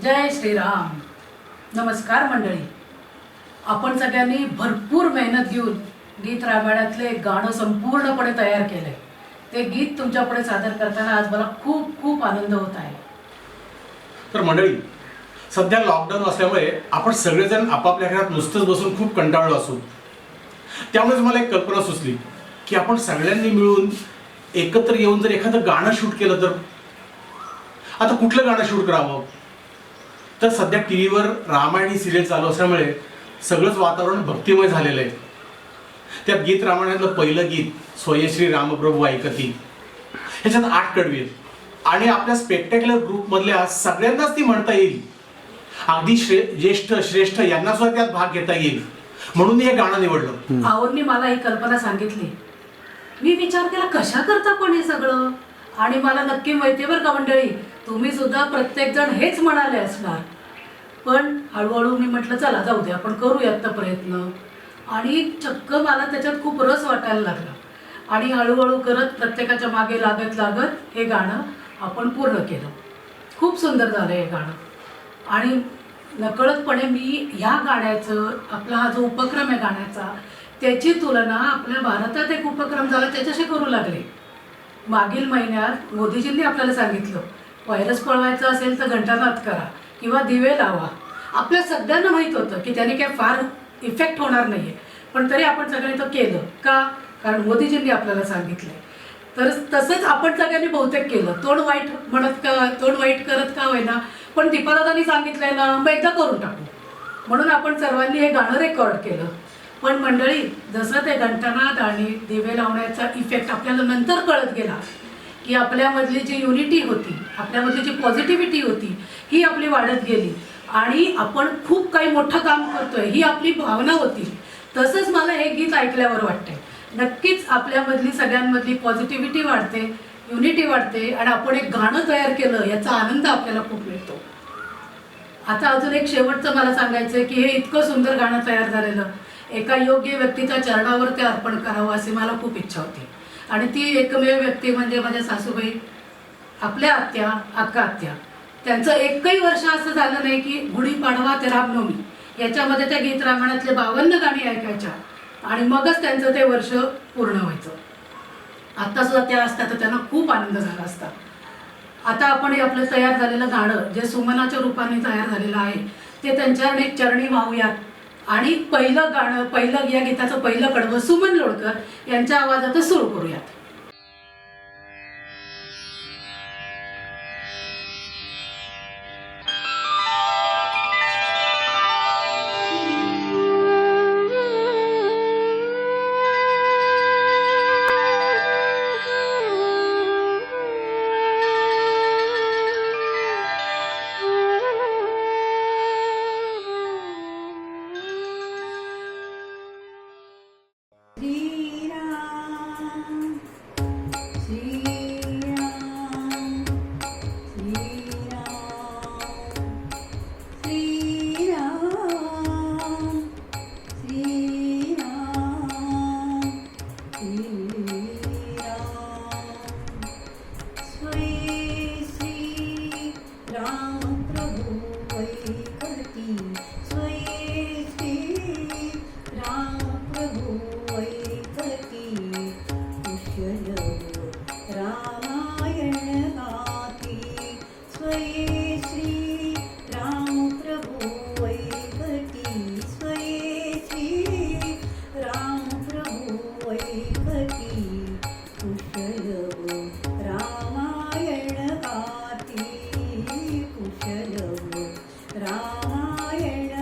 जय श्रीराम. नमस्कार मंडळी. आपण सगळ्यांनी भरपूर मेहनत घेऊन गीत रामायणातले गाणं संपूर्णपणे तयार केलंय. ते गीत तुमच्यापुढे सादर करताना आज मला खूप खूप आनंद होत आहे. तर मंडळी, सध्या लॉकडाऊन असल्यामुळे आपण सगळेजण आपापल्या घरात नुसतंच बसून खूप कंटाळलो असू. त्यामुळेच मला एक कल्पना सुचली की आपण सगळ्यांनी मिळून एकत्र येऊन जर एखादं गाणं शूट केलं तर. आता कुठलं गाणं शूट करावं? तर सध्या टी व्हीवर रामायण ही सिरियल चालू असल्यामुळे सगळंच वातावरण भक्तिमय झालेलं आहे. त्यात गीत रामायणातलं पहिलं गीत स्वयंश्री रामप्रभू ऐकती, ह्याच्यात 8 कडवी आहेत आणि आपल्या स्पेक्टॅक्युलर ग्रुपमधल्या सगळ्यांनाच ती म्हणता येईल. अगदी ज्येष्ठ श्रेष्ठ यांना सुद्धा त्यात भाग घेता येईल, म्हणून हे गाणं निवडलं. आवरनी मला ही कल्पना सांगितली. मी विचार केला कशा करता पण हे सगळं, आणि मला नक्की माहिती बरं का मंडळी, तुम्ही सुद्धा प्रत्येक जण हेच म्हणाले असणार. पण हळूहळू मी म्हटलं चला जाऊ दे, आपण करूयात प्रयत्न. आणि चक्क मला त्याच्यात खूप रस वाटायला लागला आणि हळूहळू करत प्रत्येकाच्या मागे लागत लागत हे गाणं आपण पूर्ण केलं. खूप सुंदर झालं हे गाणं. आणि नकळतपणे मी ह्या गाण्याचं, आपला हा जो उपक्रम आहे गाण्याचा, त्याची तुलना आपल्या भारतात एक उपक्रम झाला त्याच्याशी करू लागले. मागील महिन्यात मोदीजींनी आपल्याला सांगितलं व्हायरस पळवायचा असेल तर घंटानाद करा किंवा दिवे लावा. आपल्या सगळ्यांना माहीत होतं की त्याने काय फार इफेक्ट होणार नाही आहे, पण तरी आपण सगळ्यांनी तो केलं का? कारण मोदीजींनी आपल्याला सांगितलं. तर तसंच आपण सगळ्यांनी बहुतेक केलं. तोंड वाईट करत का होईना, पण दीपादादांनी सांगितलंय ना, मग एकदा करून टाकू, म्हणून आपण सर्वांनी हे गाणं रेकॉर्ड केलं. पण मंडळी, जसं ते घंटानाद आणि दिवे लावण्याचा इफेक्ट आपल्याला नंतर कळत गेला की आपल्यामधली जी युनिटी होती, आपल्यामधली जी पॉझिटिव्हिटी होती, ही आपली वाढत गेली आणि आपण खूप काही मोठं काम करतोय ही आपली भावना होती. तसंच मला हे गीत ऐकल्यावर वाटतंय नक्कीच आपल्यामधली सगळ्यांमधली पॉझिटिव्हिटी वाढते, युनिटी वाढते आणि आपण एक गाणं तयार केलं याचा आनंद आपल्याला खूप मिळतो. आता अजून एक शेवटचं मला सांगायचं आहे की हे इतकं सुंदर गाणं तयार झालेलं एका योग्य व्यक्तीच्या चरणावर ते अर्पण करावं अशी मला खूप इच्छा होती. आणि ती एकमेव व्यक्ती म्हणजे माझ्या सासूबाई, आपल्या आत्या, अक्का आत्या. त्यांचं एकही वर्ष असं झालं नाही की गुढीपाडवा ते रामनवमी याच्यामध्ये त्या गीत रामायणातले 52 गाणी ऐकायच्या आणि मगच त्यांचं ते वर्ष पूर्ण व्हायचं. आत्तासुद्धा त्या असतात तर त्यांना खूप आनंद झाला असता. आता आपण हे आपलं तयार झालेलं गाणं जे सुमनाच्या रूपाने तयार झालेलं आहे ते त्यांच्या चरणी वाहूयात. आणि पहिलं गाणं, या गीताचं पहिलं कडवं सुमन लोडकर यांच्या आवाजातच सुरू करूयात. रामायण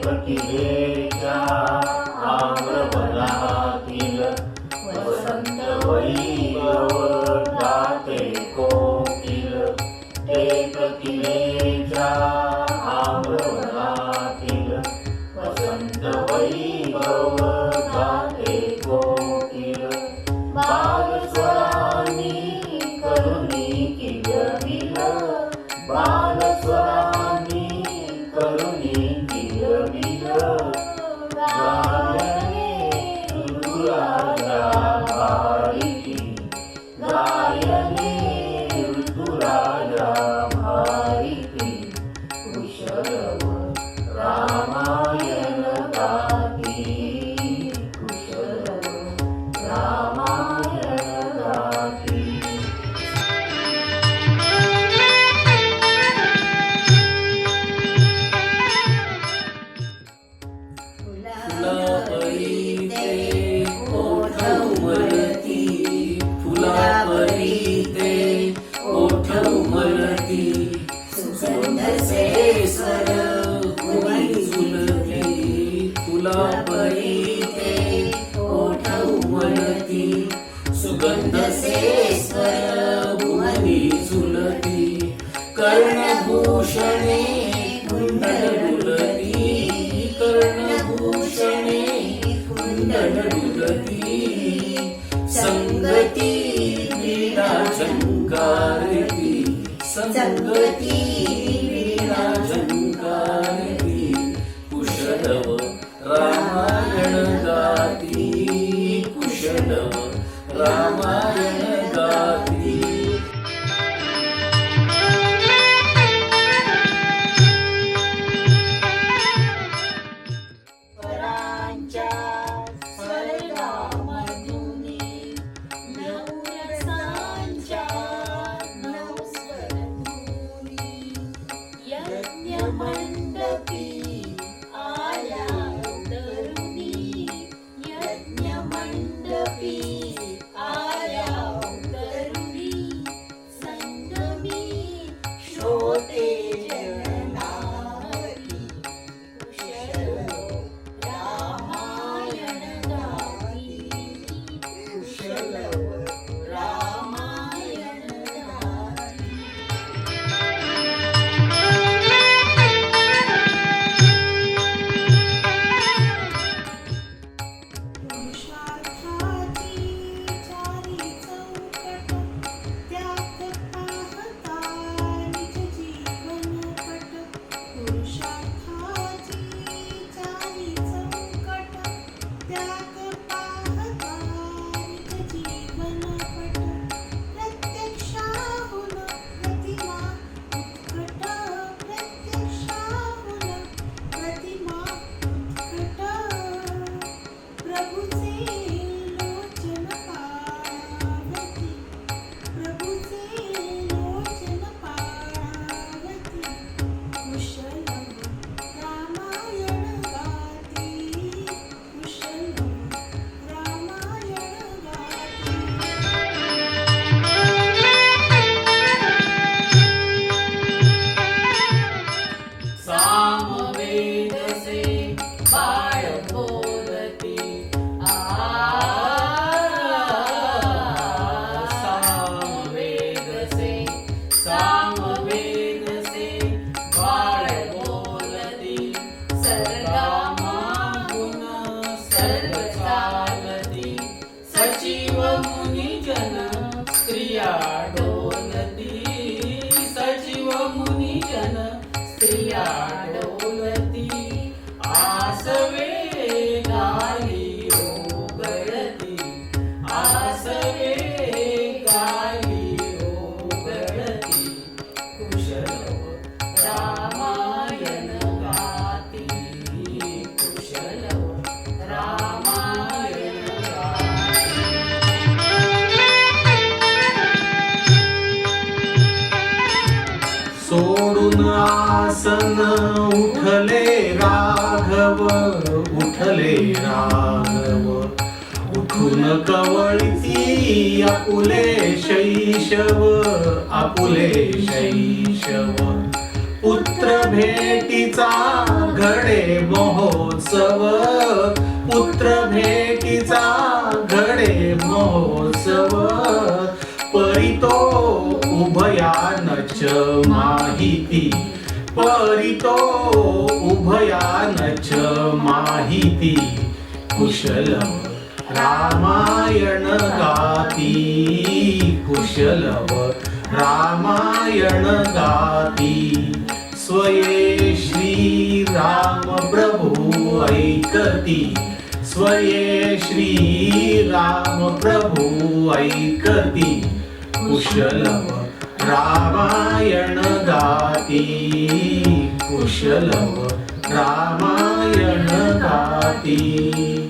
प्रतिभेच्या आम्रवनातील वसंत वैभव गाते कोकिल. ते प्रतिभेच्या आम्रवनातील वसंत वैभव गाते कोकिल. बालस्वरांनी करुणी किलबिल, बालस्वरांनी करुणी किलबिल. गायने ऋतुराजा भारिती, गायने ऋतुराजा भारिती. कुशलव रामायण गाती, कुशलव रामायण गाती. फुलापरीते ओठ उमलती, फुलापरीते ओठ उमलती. सुगंध से स्वर भुवि झुलती, फुलापरीते ओठ उमलती. सुगंध से स्वर भुवि झुलती. कर्णभूषणे कुंडल डुलती, कर्णभूषणे कुंडल डुलती. संगती वीणा झंकारती, संगती वीणा झंकारती. कुशलव रामायण गाती, कुशलव रामायण गाती. स्वरांच्या स्वर्गामधुनी नऊ रसांच्या नऊ स्वरधुनी. यज्ञ मंडपी आल्या तरुणी, यज्ञ मंडपी आल्या तरुणी. संगमी श्रोते जननारी, कुशलव रामायण गाती, कुशलव रामायण गाती. पुरुषार्थाची चारी चौकट, त्यात पाहता निज जीवनपट. पुरुषार्थाची चारी चौकट, त्यात पाहता निज जीवनपट. प्रत्यक्षाहून प्रतिमा उत्कट, प्रत्यक्षाहून प्रतिमा उत्कट. प्रभुचे लोचन पावती, प्रभुचे लोचन पावती. कुशलव रामायण गाती, कुशलव रामायण गाती. सामवेदसे बाळ बोलती, सामवेदसे, सामवेदसे बाळ बोलती. सर्गामागुण सर्ग चालती. सचिव मुनिजन स्त्रिया डोलती, सचिव मुनिजन स्त्रिया डोलती. आसवे गाली ओघळती, आसवे गाली ओघळती. कुशलव रामायण गाती, कुशलव रामायण गाती. सोडून आसन उठले राघव, उठले राघव. उठून धुन कवळती आपुले शैशव, आपुले शैशव. पुत्र भेटीचा घडे महोत्सव, पुत्र भेटीचा घडे महोत्सव. परितो उभयानच माहिती, परितो उभयानच माहिती. कुशलव रामायण गाती, कुशलव रामायण गाती. स्वये श्री राम प्रभु ऐकती, स्वये श्री राम प्रभु ऐकती. कुशलव रामायण गाती, कुशलव रामायण गाती.